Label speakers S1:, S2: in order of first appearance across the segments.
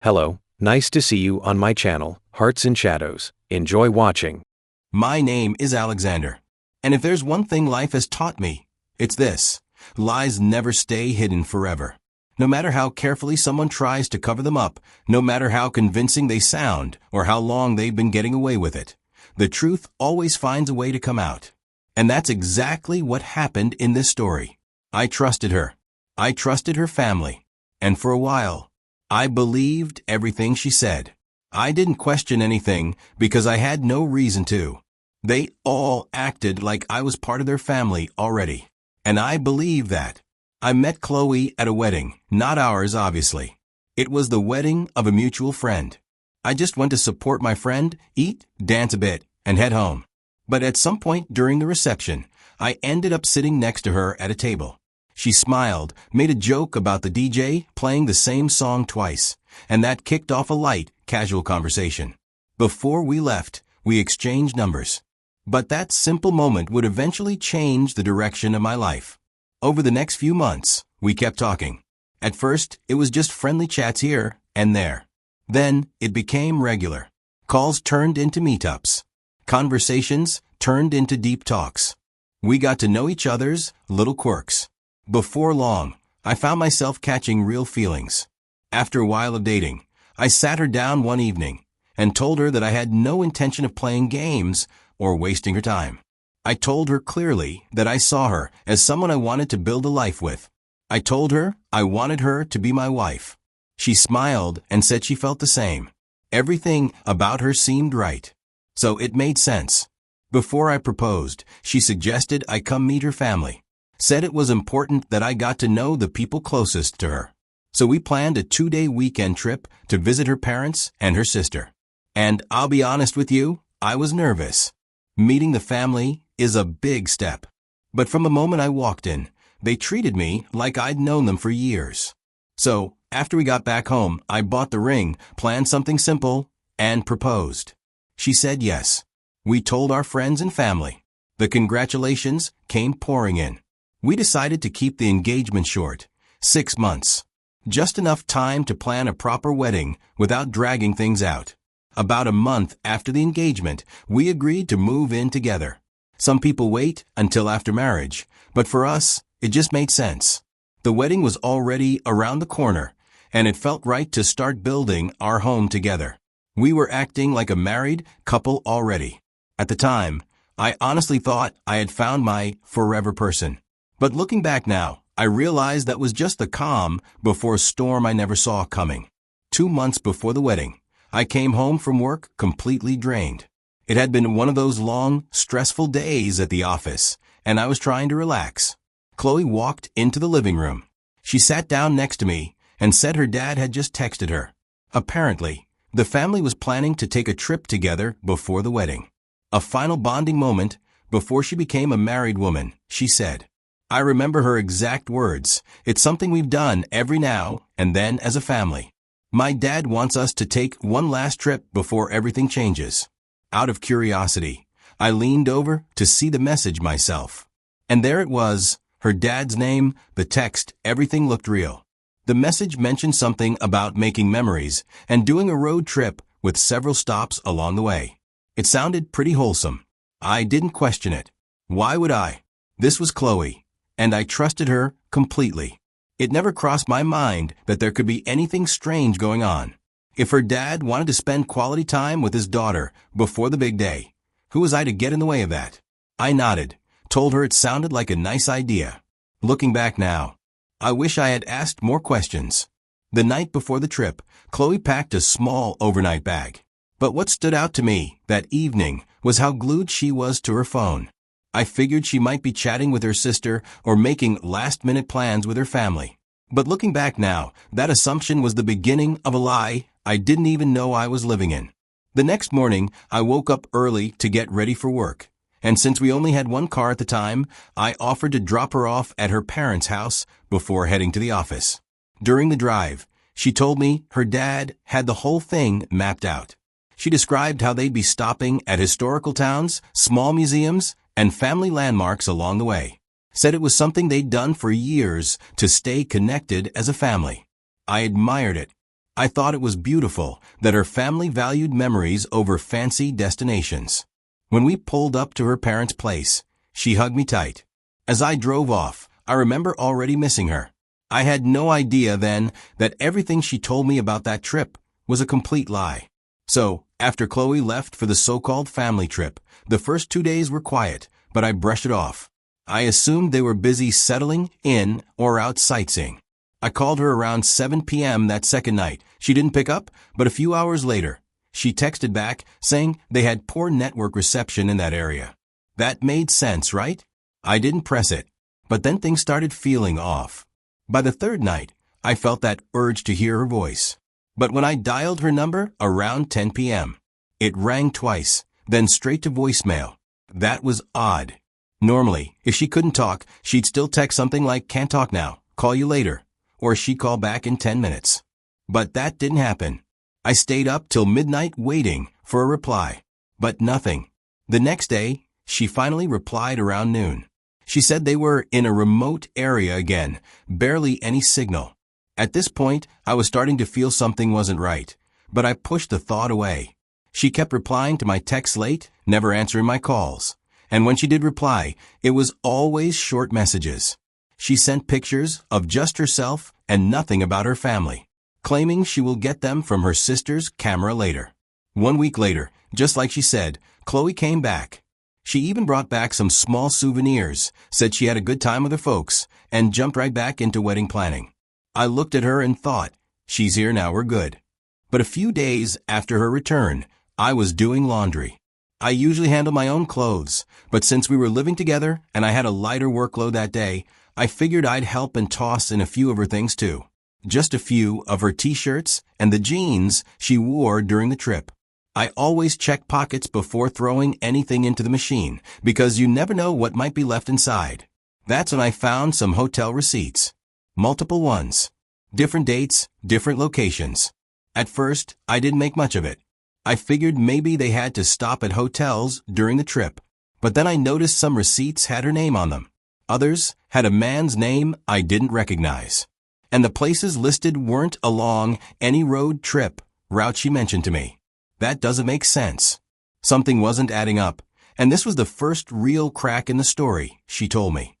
S1: Hello, nice to see you on my channel, Hearts and Shadows. Enjoy watching.
S2: My name is Alexander, and if there's one thing life has taught me, it's this: lies never stay hidden forever. No matter how carefully someone tries to cover them up, no matter how convincing they sound, or how long they've been getting away with it, the truth always finds a way to come out. And that's exactly what happened in this story. I trusted her. I trusted her family. And for a while, I believed everything she said. I didn't question anything because I had no reason to. They all acted like I was part of their family already. And I believed that. I met Chloe at a wedding, not ours obviously. It was the wedding of a mutual friend. I just went to support my friend, eat, dance a bit, and head home. But at some point during the reception, I ended up sitting next to her at a table. She smiled, made a joke about the DJ playing the same song twice, and that kicked off a light, casual conversation. Before we left, we exchanged numbers. But that simple moment would eventually change the direction of my life. Over the next few months, we kept talking. At first, it was just friendly chats here and there. Then, it became regular. Calls turned into meetups. Conversations turned into deep talks. We got to know each other's little quirks. Before long, I found myself catching real feelings. After a while of dating, I sat her down one evening and told her that I had no intention of playing games or wasting her time. I told her clearly that I saw her as someone I wanted to build a life with. I told her I wanted her to be my wife. She smiled and said she felt the same. Everything about her seemed right. So it made sense. Before I proposed, she suggested I come meet her family. Said it was important that I got to know the people closest to her. So we planned a 2-day weekend trip to visit her parents and her sister. And I'll be honest with you, I was nervous. Meeting the family is a big step. But from the moment I walked in, they treated me like I'd known them for years. So, after we got back home, I bought the ring, planned something simple, and proposed. She said yes. We told our friends and family. The congratulations came pouring in. We decided to keep the engagement short, 6 months. Just enough time to plan a proper wedding without dragging things out. About a month after the engagement, we agreed to move in together. Some people wait until after marriage, but for us, it just made sense. The wedding was already around the corner, and it felt right to start building our home together. We were acting like a married couple already. At the time, I honestly thought I had found my forever person. But looking back now, I realized that was just the calm before a storm I never saw coming. 2 months before the wedding, I came home from work completely drained. It had been one of those long, stressful days at the office, and I was trying to relax. Chloe walked into the living room. She sat down next to me and said her dad had just texted her. Apparently, the family was planning to take a trip together before the wedding. A final bonding moment before she became a married woman, she said. I remember her exact words. It's something we've done every now and then as a family. My dad wants us to take one last trip before everything changes. Out of curiosity, I leaned over to see the message myself. And there it was, her dad's name, the text, everything looked real. The message mentioned something about making memories and doing a road trip with several stops along the way. It sounded pretty wholesome. I didn't question it. Why would I? This was Chloe, and I trusted her completely. It never crossed my mind that there could be anything strange going on. If her dad wanted to spend quality time with his daughter before the big day, who was I to get in the way of that? I nodded, told her it sounded like a nice idea. Looking back now, I wish I had asked more questions. The night before the trip, Chloe packed a small overnight bag. But what stood out to me that evening was how glued she was to her phone. I figured she might be chatting with her sister or making last-minute plans with her family. But looking back now, that assumption was the beginning of a lie I didn't even know I was living in. The next morning, I woke up early to get ready for work. And since we only had one car at the time, I offered to drop her off at her parents' house before heading to the office. During the drive, she told me her dad had the whole thing mapped out. She described how they'd be stopping at historical towns, small museums, and family landmarks along the way. Said it was something they'd done for years to stay connected as a family. I admired it. I thought it was beautiful that her family valued memories over fancy destinations. When we pulled up to her parents' place, she hugged me tight. As I drove off, I remember already missing her. I had no idea then that everything she told me about that trip was a complete lie. So, after Chloe left for the so-called family trip, the first 2 days were quiet, but I brushed it off. I assumed they were busy settling in or out sightseeing. I called her around 7 p.m. that second night. She didn't pick up, but a few hours later, she texted back saying they had poor network reception in that area. That made sense, right? I didn't press it, but then things started feeling off. By the third night, I felt that urge to hear her voice. But when I dialed her number around 10 p.m., it rang twice, then straight to voicemail. That was odd. Normally, if she couldn't talk, she'd still text something like, "Can't talk now, call you later," or she'd call back in 10 minutes. But that didn't happen. I stayed up till midnight waiting for a reply, but nothing. The next day, she finally replied around noon. She said they were in a remote area again, barely any signal. At this point, I was starting to feel something wasn't right, but I pushed the thought away. She kept replying to my texts late, never answering my calls. And when she did reply, it was always short messages. She sent pictures of just herself and nothing about her family, claiming she will get them from her sister's camera later. 1 week later, just like she said, Chloe came back. She even brought back some small souvenirs, said she had a good time with her folks, and jumped right back into wedding planning. I looked at her and thought, she's here now, we're good. But a few days after her return, I was doing laundry. I usually handle my own clothes, but since we were living together and I had a lighter workload that day, I figured I'd help and toss in a few of her things too. Just a few of her t-shirts and the jeans she wore during the trip. I always check pockets before throwing anything into the machine, because you never know what might be left inside. That's when I found some hotel receipts. Multiple ones. Different dates, different locations. At first, I didn't make much of it. I figured maybe they had to stop at hotels during the trip. But then I noticed some receipts had her name on them. Others had a man's name I didn't recognize. And the places listed weren't along any road trip route she mentioned to me. That doesn't make sense. Something wasn't adding up, and this was the first real crack in the story, she told me.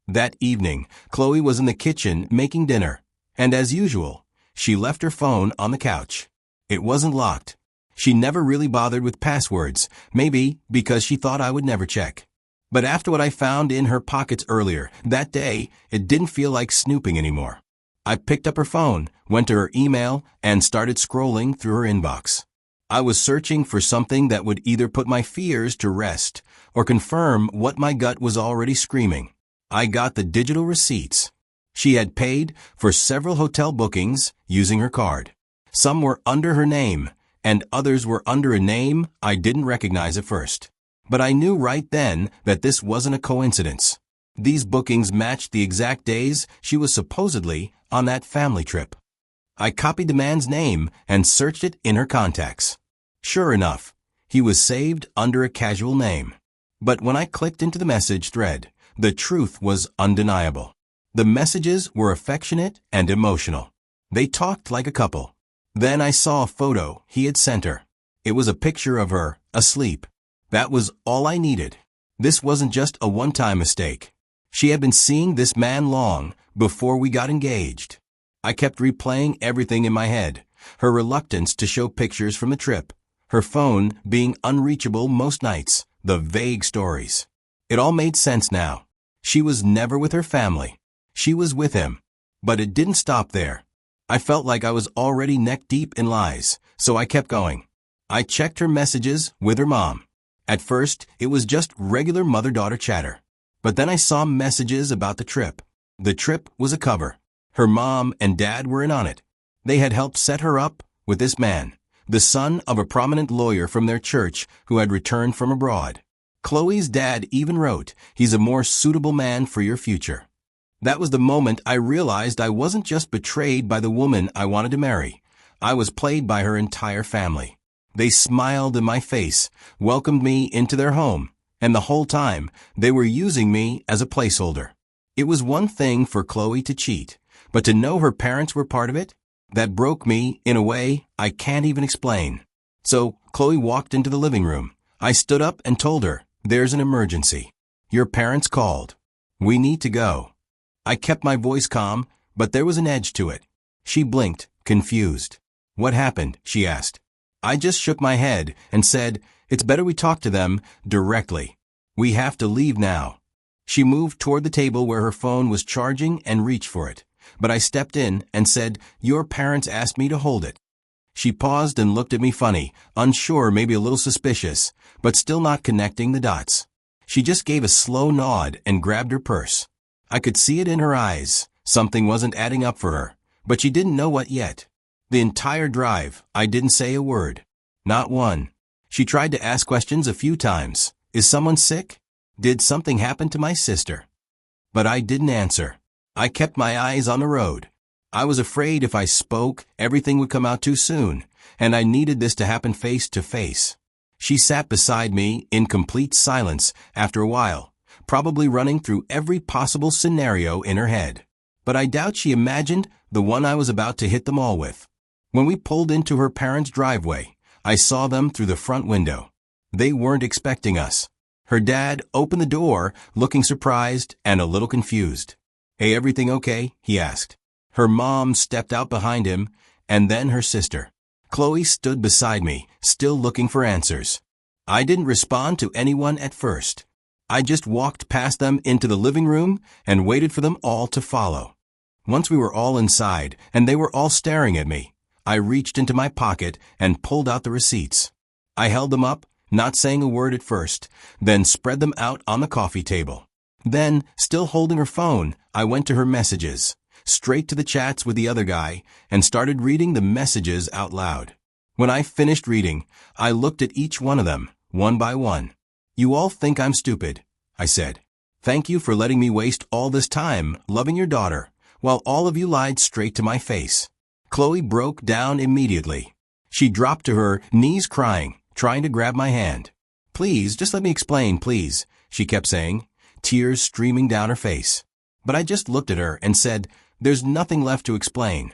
S2: That evening, Chloe was in the kitchen making dinner, and as usual, she left her phone on the couch. It wasn't locked. She never really bothered with passwords, maybe because she thought I would never check. But after what I found in her pockets earlier that day, it didn't feel like snooping anymore. I picked up her phone, went to her email, and started scrolling through her inbox. I was searching for something that would either put my fears to rest or confirm what my gut was already screaming. I got the digital receipts. She had paid for several hotel bookings using her card. Some were under her name, and others were under a name I didn't recognize at first. But I knew right then that this wasn't a coincidence. These bookings matched the exact days she was supposedly on that family trip. I copied the man's name and searched it in her contacts. Sure enough, he was saved under a casual name. But when I clicked into the message thread, the truth was undeniable. The messages were affectionate and emotional. They talked like a couple. Then I saw a photo he had sent her. It was a picture of her, asleep. That was all I needed. This wasn't just a one-time mistake. She had been seeing this man long before we got engaged. I kept replaying everything in my head. Her reluctance to show pictures from the trip. Her phone being unreachable most nights. The vague stories. It all made sense now. She was never with her family. She was with him. But it didn't stop there. I felt like I was already neck-deep in lies, so I kept going. I checked her messages with her mom. At first, it was just regular mother-daughter chatter. But then I saw messages about the trip. The trip was a cover. Her mom and dad were in on it. They had helped set her up with this man, the son of a prominent lawyer from their church who had returned from abroad. Chloe's dad even wrote, "He's a more suitable man for your future." That was the moment I realized I wasn't just betrayed by the woman I wanted to marry. I was played by her entire family. They smiled in my face, welcomed me into their home, and the whole time, they were using me as a placeholder. It was one thing for Chloe to cheat, but to know her parents were part of it? That broke me in a way I can't even explain. So, Chloe walked into the living room. I stood up and told her, "There's an emergency. Your parents called. We need to go." I kept my voice calm, but there was an edge to it. She blinked, confused. "What happened?" she asked. I just shook my head and said, "It's better we talk to them directly. We have to leave now." She moved toward the table where her phone was charging and reached for it, but I stepped in and said, "Your parents asked me to hold it." She paused and looked at me funny, unsure, maybe a little suspicious, but still not connecting the dots. She just gave a slow nod and grabbed her purse. I could see it in her eyes. Something wasn't adding up for her, but she didn't know what yet. The entire drive, I didn't say a word. Not one. She tried to ask questions a few times. Is someone sick? Did something happen to my sister? But I didn't answer. I kept my eyes on the road. I was afraid if I spoke, everything would come out too soon, and I needed this to happen face to face. She sat beside me in complete silence after a while, probably running through every possible scenario in her head. But I doubt she imagined the one I was about to hit them all with. When we pulled into her parents' driveway, I saw them through the front window. They weren't expecting us. Her dad opened the door, looking surprised and a little confused. "Hey, everything okay?" he asked. Her mom stepped out behind him, and then her sister. Chloe stood beside me, still looking for answers. I didn't respond to anyone at first. I just walked past them into the living room and waited for them all to follow. Once we were all inside, and they were all staring at me, I reached into my pocket and pulled out the receipts. I held them up, not saying a word at first, then spread them out on the coffee table. Then, still holding her phone, I went to her messages, straight to the chats with the other guy, and started reading the messages out loud. When I finished reading, I looked at each one of them, one by one. "You all think I'm stupid," I said. "Thank you for letting me waste all this time loving your daughter, while all of you lied straight to my face." Chloe broke down immediately. She dropped to her knees crying, trying to grab my hand. "Please, just let me explain, please," she kept saying, tears streaming down her face. But I just looked at her and said, "There's nothing left to explain."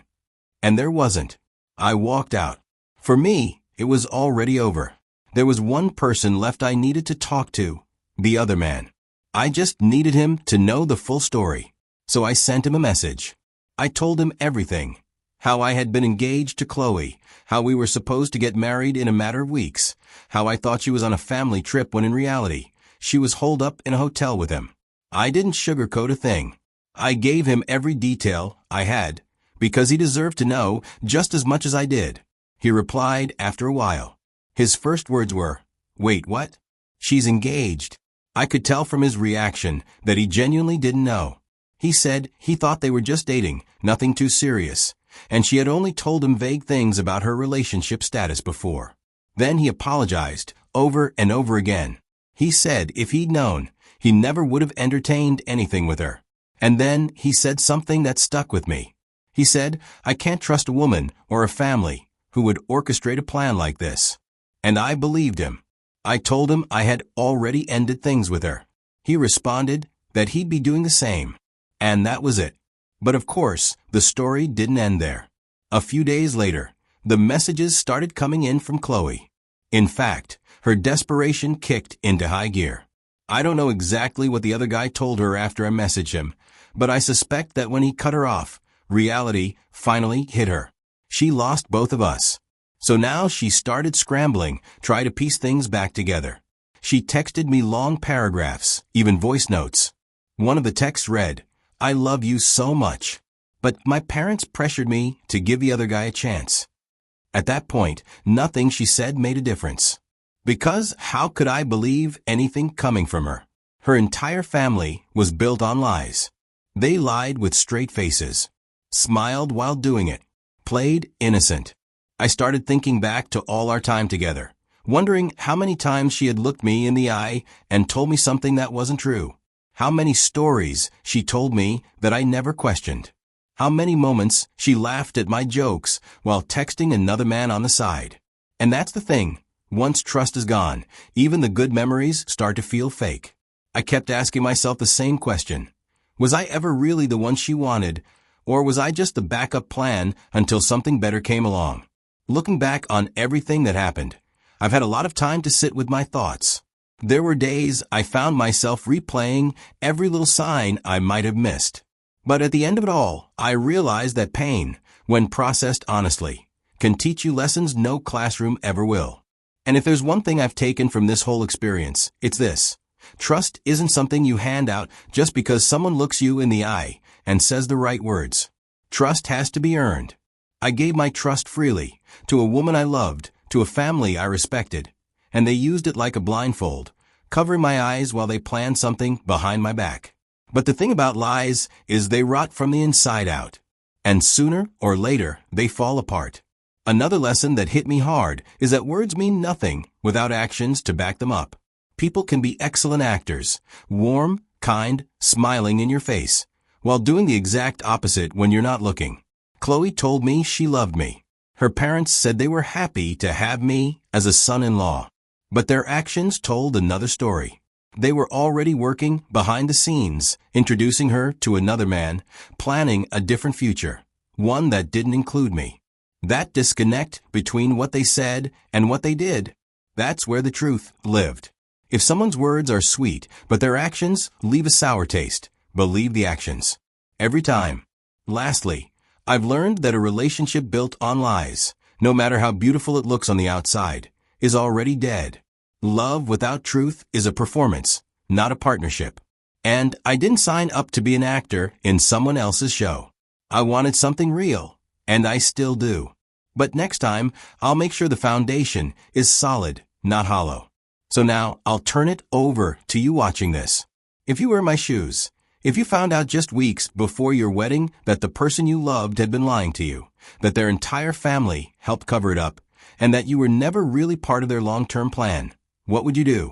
S2: And there wasn't. I walked out. For me, it was already over. There was one person left I needed to talk to, the other man. I just needed him to know the full story. So I sent him a message. I told him everything. How I had been engaged to Chloe, how we were supposed to get married in a matter of weeks, how I thought she was on a family trip when in reality, she was holed up in a hotel with him. I didn't sugarcoat a thing. I gave him every detail I had, because he deserved to know just as much as I did. He replied after a while. His first words were, "Wait, what? She's engaged." I could tell from his reaction that he genuinely didn't know. He said he thought they were just dating, nothing too serious, and she had only told him vague things about her relationship status before. Then he apologized, over and over again. He said if he'd known, he never would have entertained anything with her. And then he said something that stuck with me. He said, "I can't trust a woman or a family who would orchestrate a plan like this." And I believed him. I told him I had already ended things with her. He responded that he'd be doing the same. And that was it. But of course, the story didn't end there. A few days later, the messages started coming in from Chloe. In fact, her desperation kicked into high gear. I don't know exactly what the other guy told her after I messaged him, but I suspect that when he cut her off, reality finally hit her. She lost both of us. So now she started scrambling, trying to piece things back together. She texted me long paragraphs, even voice notes. One of the texts read, "I love you so much, but my parents pressured me to give the other guy a chance." At that point, nothing she said made a difference. Because how could I believe anything coming from her? Her entire family was built on lies. They lied with straight faces, smiled while doing it, played innocent. I started thinking back to all our time together, wondering how many times she had looked me in the eye and told me something that wasn't true. How many stories she told me that I never questioned. How many moments she laughed at my jokes while texting another man on the side. And that's the thing. Once trust is gone, even the good memories start to feel fake. I kept asking myself the same question. Was I ever really the one she wanted, Or was I just the backup plan until something better came along? Looking back on everything that happened, I've had a lot of time to sit with my thoughts. There were days I found myself replaying every little sign I might have missed. But at the end of it all, I realized that pain, when processed honestly, can teach you lessons no classroom ever will. And if there's one thing I've taken from this whole experience, it's this. Trust isn't something you hand out just because someone looks you in the eye and says the right words. Trust has to be earned. I gave my trust freely, to a woman I loved, to a family I respected, and they used it like a blindfold, covering my eyes while they planned something behind my back. But the thing about lies is they rot from the inside out, and sooner or later they fall apart. Another lesson that hit me hard is that words mean nothing without actions to back them up. People can be excellent actors, warm, kind, smiling in your face, while doing the exact opposite when you're not looking. Chloe told me she loved me. Her parents said they were happy to have me as a son-in-law. But their actions told another story. They were already working behind the scenes, introducing her to another man, planning a different future, one that didn't include me. That disconnect between what they said and what they did, that's where the truth lived. If someone's words are sweet, but their actions leave a sour taste, believe the actions. Every time. Lastly, I've learned that a relationship built on lies, no matter how beautiful it looks on the outside, is already dead. Love without truth is a performance, not a partnership. And I didn't sign up to be an actor in someone else's show. I wanted something real, and I still do. But next time, I'll make sure the foundation is solid, not hollow. So now, I'll turn it over to you watching this. If you were in my shoes, if you found out just weeks before your wedding that the person you loved had been lying to you, that their entire family helped cover it up, and that you were never really part of their long-term plan, what would you do?